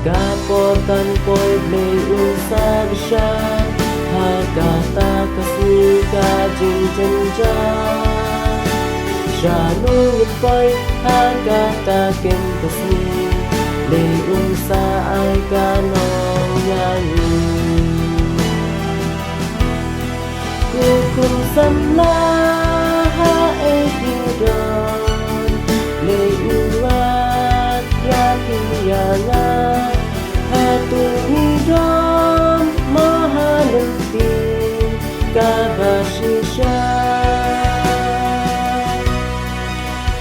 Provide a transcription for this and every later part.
Kapotan ko'y may usag siya Hagata kasi kajing janja Siya nungit ko'y hagata kin kasi May usa ay kanong yani Kukun samla hae hidon May uwat yakiyangan Hatung hidon mahalanting kabasisya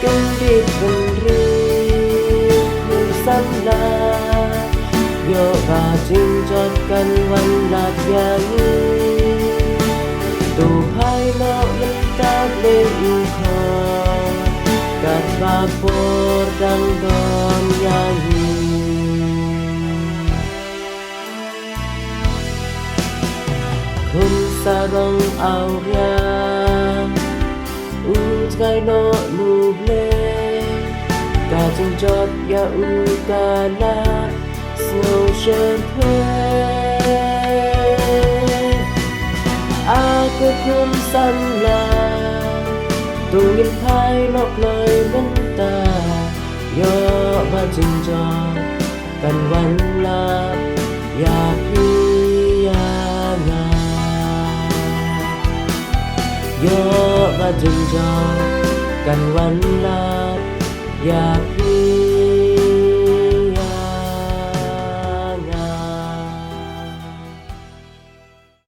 Kendit kendrit kung samla Yo kajing jot kan wan lat yangi Tuhay lo mentab lingkon Kat vapor dang don yangi Kung sarong auria Uzgay no nuble Kajing jot ya ukala Snow champagne Aku kung samla Tungin phai lọc lời ngân ta Yo ba jing jot Kan wan lap Ya pi ya nga Yo ba jing jot Kan wan lap Ya pi